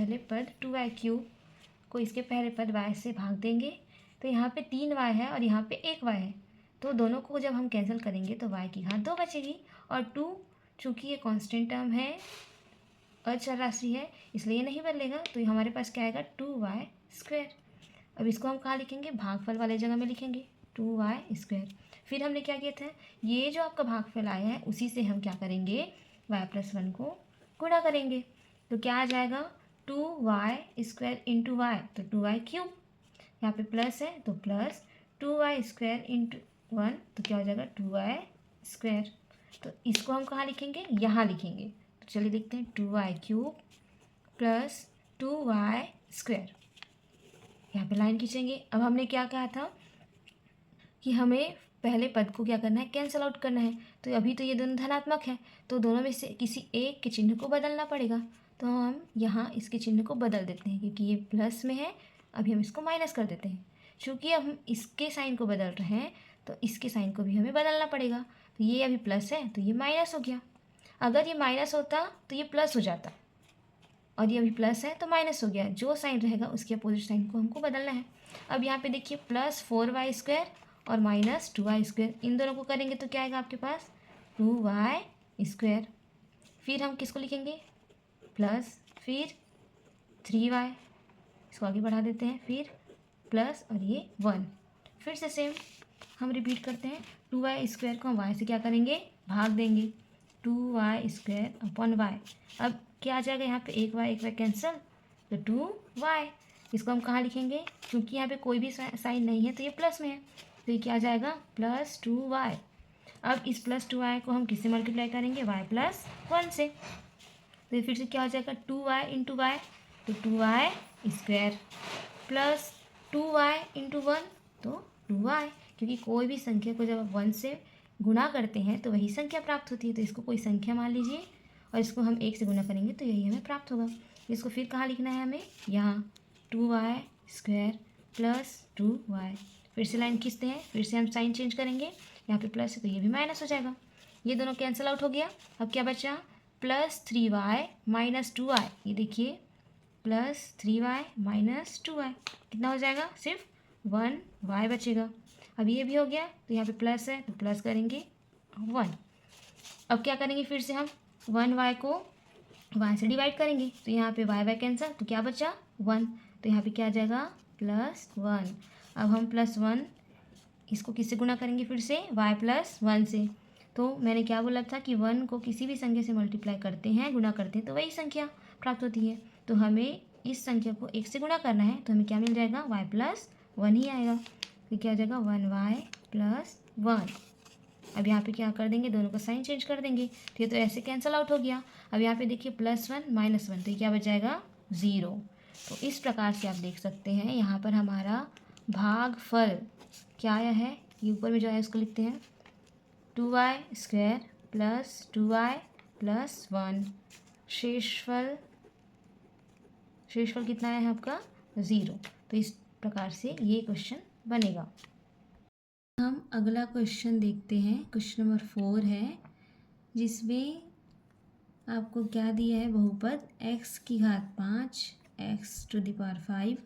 पहले पद 2y³ को इसके पहले पद y से भाग देंगे। तो यहाँ पे 3y है और यहाँ पे 1y है, तो दोनों को जब हम कैंसिल करेंगे तो y की घात 2 बचेगी। और 2 चूँकि ये कांस्टेंट टर्म है, अचर राशि है, इसलिए ये नहीं बदलेगा। तो हमारे पास क्या आएगा 2y²। अब इसको हम कहाँ लिखेंगे, भागफल वाले जगह में लिखेंगे 2y²। फिर हमने क्या किया था, ये जो आपका भागफल आया है उसी से हम क्या करेंगे, y+1 को गुणा करेंगे। तो क्या आ जाएगा 2y² इंटू y, तो 2y³। यहाँ पे प्लस है तो प्लस 2y² इंटू 1, तो क्या हो जाएगा 2y²। तो इसको हम कहाँ लिखेंगे, यहाँ लिखेंगे। तो चलिए लिखते हैं 2y³ प्लस 2y²। यहाँ पे लाइन खींचेंगे। अब हमने क्या कहा था कि हमें पहले पद को क्या करना है, कैंसिल आउट करना है। तो अभी तो ये दोनों धनात्मक है, तो दोनों में से किसी एक के चिन्ह को बदलना पड़ेगा। तो हम यहाँ इसके चिन्ह को बदल देते हैं, क्योंकि ये प्लस में है, अभी हम इसको माइनस कर देते हैं। चूँकि अब हम इसके साइन को बदल रहे हैं तो इसके साइन को भी हमें बदलना पड़ेगा। तो ये अभी प्लस है तो ये माइनस हो गया। अगर ये माइनस होता तो ये प्लस हो जाता, और ये अभी प्लस है तो माइनस हो गया। जो साइन रहेगा उसके अपोजिट साइन को हमको बदलना है। अब यहाँ पे देखिए प्लस 4y² और माइनस 2y², इन दोनों को करेंगे तो क्या आएगा आपके पास 2y²। फिर हम किसको लिखेंगे, प्लस, फिर 3y, इसको आगे बढ़ा देते हैं, फिर प्लस और ये 1। फिर से सेम हम रिपीट करते हैं। 2y² को हम y से क्या करेंगे, भाग देंगे 2y² y। अब क्या आ जाएगा यहाँ पे, 1y कैंसिल, तो 2y। इसको हम कहाँ लिखेंगे, क्योंकि यहाँ पे कोई भी साइन नहीं है तो ये प्लस में है, तो ये क्या आ जाएगा प्लस 2y। अब इस प्लस 2y को हम किससे मल्टीप्लाई करेंगे, y+1 से। तो ये फिर से क्या हो जाएगा 2y इंटू y, तो 2y² प्लस 2y इंटू 1, तो 2y। क्योंकि कोई भी संख्या को जब आप 1 से गुणा करते हैं तो वही संख्या प्राप्त होती है। तो इसको कोई संख्या मान लीजिए और इसको हम 1 से गुणा करेंगे तो यही हमें प्राप्त होगा। इसको फिर कहाँ लिखना है हमें, यहाँ 2y² प्लस 2y। फिर से लाइन खींचते हैं, फिर से हम साइन चेंज करेंगे। यहाँ पे प्लस है तो ये भी माइनस हो जाएगा, ये दोनों कैंसिल आउट हो गया। अब क्या बचा, प्लस 3y माइनस 2y। ये देखिए प्लस 3y माइनस 2y कितना हो जाएगा, सिर्फ 1y बचेगा। अब ये भी हो गया, तो यहाँ पे प्लस है तो प्लस करेंगे 1। अब क्या करेंगे, फिर से हम 1y को y से डिवाइड करेंगे, तो यहाँ पे y कैंसिल, तो क्या बचा 1। तो यहाँ पे क्या आ जाएगा +1। अब हम +1 इसको किससे गुणा करेंगे, फिर से y+1 से। तो मैंने क्या बोला था कि 1 को किसी भी संख्या से मल्टीप्लाई करते हैं, गुणा करते हैं तो वही संख्या प्राप्त होती है। तो हमें इस संख्या को 1 से गुणा करना है, तो हमें क्या मिल जाएगा, y+1 ही आएगा। तो क्या आ जाएगा 1y+1। अब यहाँ पे क्या कर देंगे, दोनों का साइन चेंज कर देंगे, तो ये तो ऐसे कैंसिल आउट हो गया। अब यहाँ पे देखिए +1 -1, तो ये क्या बच जाएगा 0। तो इस प्रकार से आप देख सकते हैं यहाँ पर हमारा भागफल क्या आया है, ये ऊपर में जो है उसको लिखते हैं 2y² प्लस 2y+1। शेषफल कितना आया है आपका 0। तो इस प्रकार से ये क्वेश्चन बनेगा। हम अगला क्वेश्चन देखते हैं, क्वेश्चन नंबर 4 है, जिसमें आपको क्या दिया है, बहुपद x⁵5 x⁵5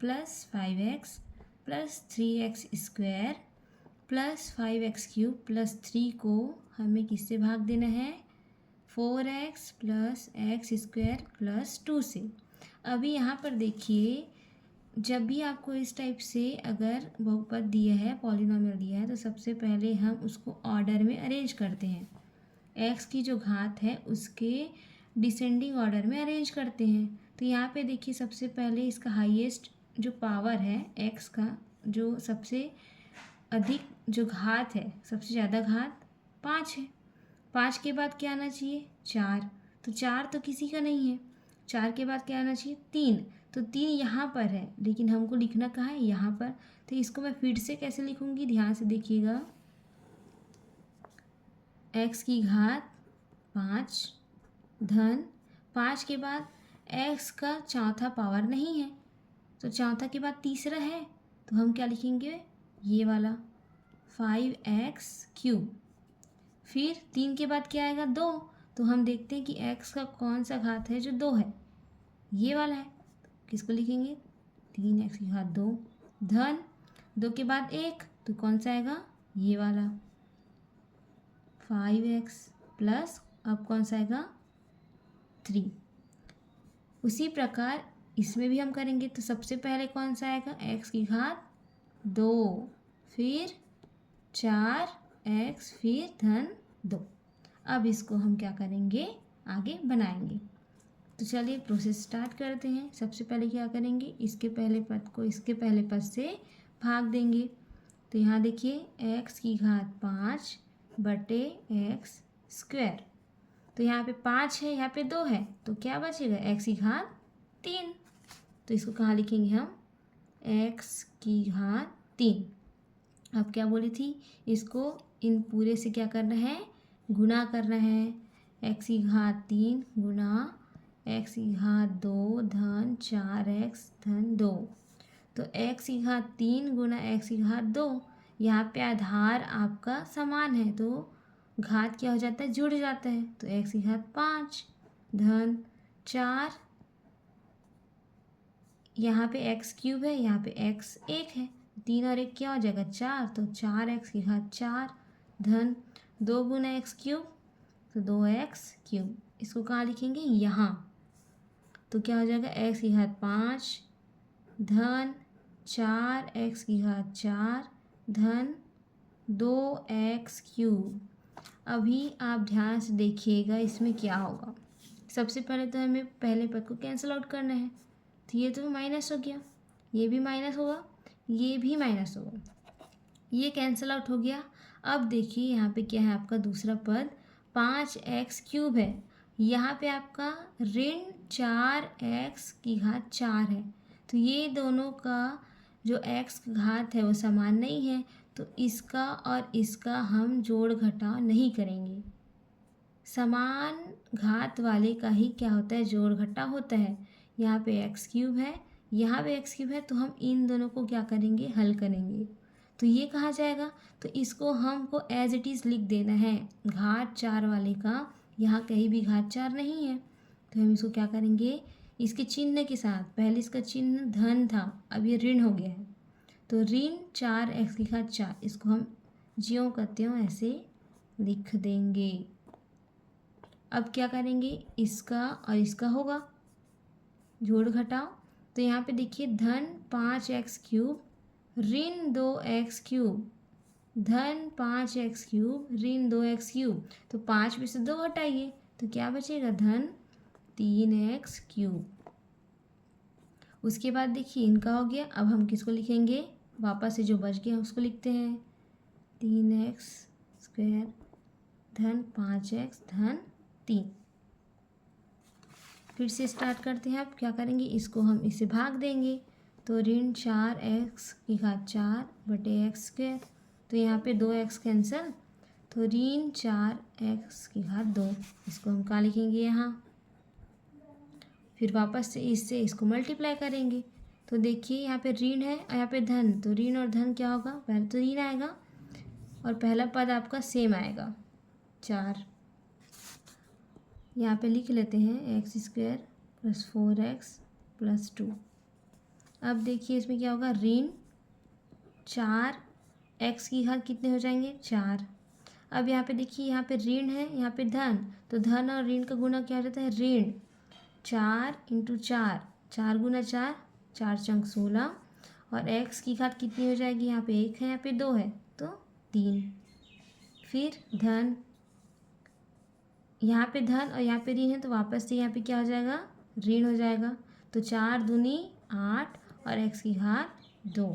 plus 5x plus 3x² plus 5x³ plus 3 को हमें किससे भाग देना है, 4x प्लस x² प्लस 2 से। अभी यहाँ पर देखिए, जब भी आपको इस टाइप से अगर बहुपद दिया है, पॉलिनोमियल दिया है, तो सबसे पहले हम उसको ऑर्डर में अरेंज करते हैं। x की जो घात है उसके डिसेंडिंग ऑर्डर में अरेंज करते हैं। तो यहाँ पे देखिए सबसे पहले इसका हाईएस्ट जो पावर है x का, जो सबसे अधिक जो घात है, सबसे ज़्यादा घात 5 है। 5 के बाद क्या आना चाहिए 4, तो 4 तो किसी का नहीं है। 4 के बाद क्या आना चाहिए 3, तो 3 यहाँ पर है, लेकिन हमको लिखना कहाँ है, यहाँ पर। तो इसको मैं फिर से कैसे लिखूँगी, ध्यान से देखिएगा, x की घात 5 धन 5 के बाद x का चौथा पावर नहीं है, तो चौथा के बाद तीसरा है, तो हम क्या लिखेंगे, ये वाला 5x³। फिर 3 के बाद क्या आएगा 2, तो हम देखते हैं कि x का कौन सा घात है जो 2 है, ये वाला है, किसको लिखेंगे 3x की घात 2 धन 2 के बाद 1 तो कौन सा आएगा ये वाला 5x प्लस अब कौन सा आएगा 3। उसी प्रकार इसमें भी हम करेंगे तो सबसे पहले कौन सा आएगा x की घात 2 फिर 4x फिर धन 2। अब इसको हम क्या करेंगे आगे बनाएंगे। तो चलिए प्रोसेस स्टार्ट करते हैं। सबसे पहले क्या करेंगे इसके पहले पद को इसके पहले पद से भाग देंगे। तो यहाँ देखिए x की घात 5 बटे x स्क्वायर। तो यहाँ पे 5 है, यहाँ पे 2 है, तो क्या बचेगा x की घात 3। तो इसको कहाँ लिखेंगे हम x की घात 3। अब क्या बोली थी इसको इन पूरे से क्या करना है गुणा करना है। x की घात 3 गुणा x की घात 2 धन 4x धन 2। तो x की घात 3 गुणा x की घात 2, यहाँ पे आधार आपका समान है तो घात क्या हो जाता है जुड़ जाता है। तो x की घात 5 धन 4, यहाँ पे x क्यूब है, यहाँ पे x 1 है, 3 और 1 क्या हो जाएगा 4, तो 4x की घात 4 धन 2 गुना x क्यूब तो 2x क्यूब। इसको कहाँ लिखेंगे यहाँ, तो क्या हो जाएगा x की घात 5 धन 4x की घात 4 धन 2x क्यूब। अभी आप ध्यान से देखिएगा इसमें क्या होगा। सबसे पहले तो हमें पहले पद को कैंसिल आउट करना है। तो ये तो माइनस हो गया, ये भी माइनस होगा, ये भी माइनस होगा, ये कैंसिल आउट हो गया। अब देखिए यहाँ पे क्या है आपका दूसरा पद 5x क्यूब है, यहाँ पे आपका ऋण 4x की घात 4 है। तो ये दोनों का जो x घात है वो समान नहीं है, तो इसका और इसका हम जोड़ घटाव नहीं करेंगे। समान घात वाले का ही क्या होता है जोड़ घटाव होता है। यहाँ पे x क्यूब है, यहाँ पे x क्यूब है, तो हम इन दोनों को क्या करेंगे हल करेंगे। तो ये कहाँ जाएगा, तो इसको हमको एज इट इज़ लिख देना है। घात 4 वाले का यहाँ कहीं भी घात 4 नहीं है, तो हम इसको क्या करेंगे इसके चिन्ह के साथ, पहले इसका चिन्ह धन था अब ये ऋण हो गया है, तो ऋण 4x की घात 4 इसको हम ज्यों का त्यों ऐसे लिख देंगे। अब क्या करेंगे इसका और इसका होगा जोड़ घटाव। तो यहाँ पे देखिए धन 5x क्यूब ऋण 2x क्यूब धन 5x क्यूब ऋण 2x क्यूब। तो 5 में से 2 हटाइए तो क्या बचेगा धन 3x क्यूब। उसके बाद देखिए इनका हो गया। अब हम किसको लिखेंगे वापस से जो बच गया उसको लिखते हैं 3x स्क्वायर धन 5x धन 3। फिर से स्टार्ट करते हैं। अब क्या करेंगे इसको हम इसे भाग देंगे। तो ऋण 4x की घात 4 बटे x स्क्वायर। तो यहाँ पे 2x कैंसिल, तो ऋण 4x की घात 2 इसको हम कहाँ लिखेंगे यहाँ। फिर वापस से इससे इसको मल्टीप्लाई करेंगे। तो देखिए यहाँ पे ऋण है और यहाँ पे धन, तो ऋण और धन क्या होगा पहले तो ऋण आएगा और पहला पद आपका सेम आएगा 4। यहाँ पे लिख लेते हैं x square plus 4x plus 2। अब देखिए इसमें क्या होगा ऋण 4x की घात कितने हो जाएंगे 4। अब यहाँ पे देखिए यहाँ पे ऋण है यहाँ पे धन, तो धन और ऋण का गुना क्या हो जाता है ऋण 4 इंटू 4, 4 गुना 4, 4 चंक 16 और x की घात कितनी हो जाएगी यहाँ पे 1 है यहाँ पे 2 है तो 3। फिर धन, यहाँ पे धन और यहाँ पे ऋण है तो वापस से यहाँ पे क्या हो जाएगा ऋण हो जाएगा। तो 4 दूनी 8 और x की घात 2।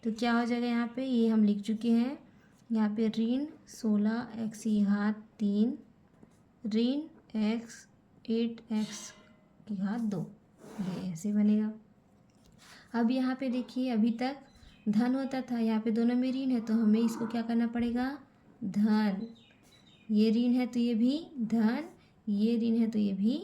तो क्या हो जाएगा यहाँ पे ये हम लिख चुके हैं। यहाँ पे ऋण 16 x की घात 3 ऋण 8x की घात 2, ये ऐसे बनेगा। अब यहाँ पे देखिए अभी तक धन होता था, यहाँ पे दोनों में ऋण है तो हमें इसको क्या करना पड़ेगा धन। ये ऋण है तो ये भी धन, ये ऋण है तो ये भी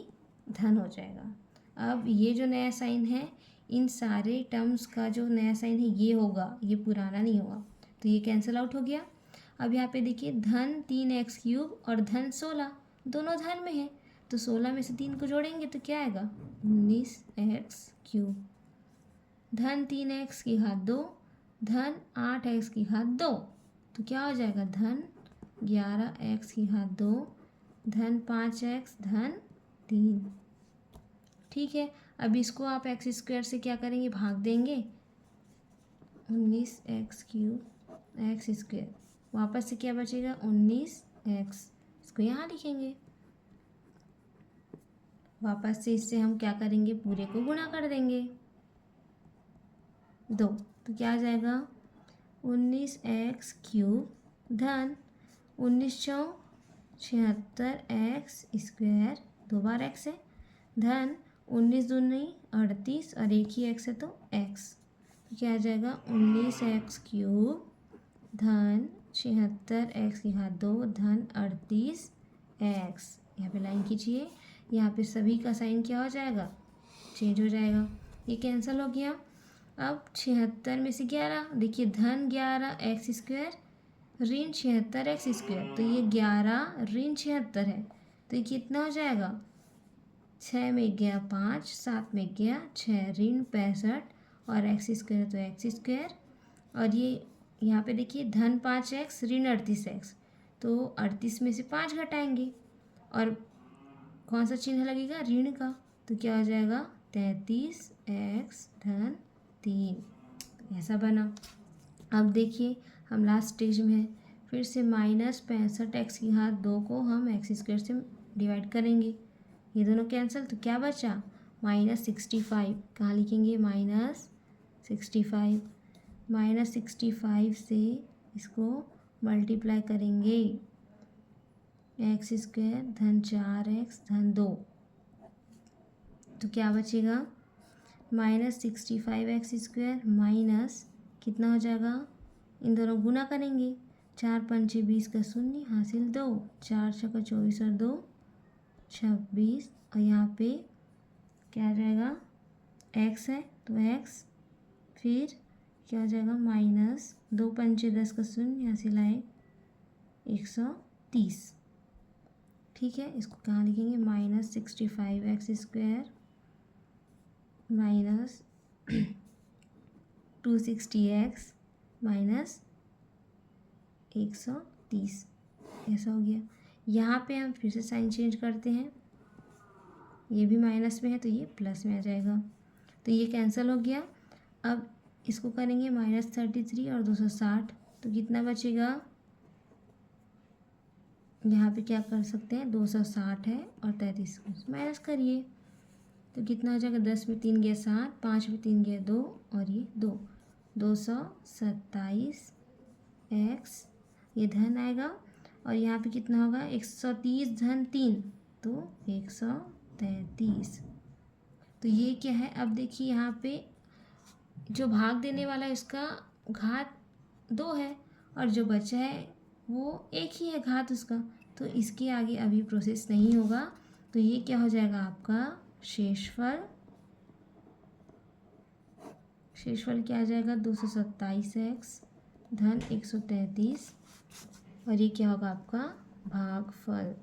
धन हो जाएगा। अब ये जो नया साइन है इन सारे टर्म्स का जो नया साइन है ये होगा, ये पुराना नहीं होगा, तो ये कैंसिल आउट हो गया। अब यहाँ पे देखिए धन 3x क्यूब और धन 16 दोनों धन में है, तो 16 में से 3 को जोड़ेंगे तो क्या आएगा 19x³ धन 3x की घात 2 धन 8x की घात 2, तो क्या हो जाएगा धन 11x की घात 2 धन 5x धन 3। ठीक है, अब इसको आप x² से क्या करेंगे, भाग देंगे 19x³ x², वापस से क्या बचेगा 19x, इसको यहाँ लिखेंगे। वापस से इससे हम क्या करेंगे, पूरे को गुणा कर देंगे 2, तो क्या आ जाएगा 19x³ धन 19 चौक 76x², 2 बार x है, धन 19 दूनी 38 और एक ही x है तो x, तो क्या आ जाएगा 19x³ धन 76x की घात 2 धन 38x। यहाँ पे लाइन खींचिए, यहाँ पे सभी का साइन क्या हो जाएगा, चेंज हो जाएगा, ये कैंसिल हो गया। अब 76 में से 11, देखिए धन 11x² ऋण 76x², तो ये 11 ऋण 76 है, तो ये कितना हो जाएगा 6 में गया 5, 7 में गया 6, ऋण 65 और x² तो x², और ये यहाँ पे देखिए धन 5x ऋण 38x, तो 38 में से 5 घटाएंगे और कौन सा चिन्ह लगेगा, ऋण का, तो क्या हो जाएगा 33x धन 3, ऐसा बना। अब देखिए हम लास्ट स्टेज में हैं, फिर से -65x की घात 2 को हम x² से डिवाइड करेंगे, ये दोनों कैंसिल, तो क्या बचा -65, कहाँ लिखेंगे -65, -65 से इसको मल्टीप्लाई करेंगे x² धन 4x धन 2, तो क्या बचेगा -65x² माइनस कितना हो जाएगा, इन दोनों गुना करेंगे, 4 पंचे 20 का 0 हासिल 2, 4 छक्का 24 और 2 26, और यहाँ पे क्या आ जाएगा x है तो x, फिर क्या हो जाएगा -2 पंचे 10 का 0 हासिल आए 130। ठीक है, इसको कहाँ लिखेंगे -65x² माइनस 260x माइनस 130, ऐसा हो गया। यहाँ पे हम फिर से साइन चेंज करते हैं, ये भी माइनस में है तो ये प्लस में आ जाएगा, तो ये कैंसिल हो गया। अब इसको करेंगे -33 और 260, तो कितना बचेगा, यहाँ पे क्या कर सकते हैं 260 है और 33 माइनस करिए, तो कितना हो जाएगा 10 में 3 गया 7, 5 में 3 गया 2 और ये 2, 227x, ये धन आएगा, और यहाँ पे कितना होगा 130 धन 3, तो 133, तो ये क्या है, अब देखिए यहाँ पे जो भाग देने वाला है उसका घात 2 है और जो बचा है वो 1 ही है घात उसका, तो इसके आगे अभी प्रोसेस नहीं होगा, तो ये क्या हो जाएगा आपका शेषफल क्या आ जाएगा 227x धन 133, और ये क्या होगा आपका भागफल।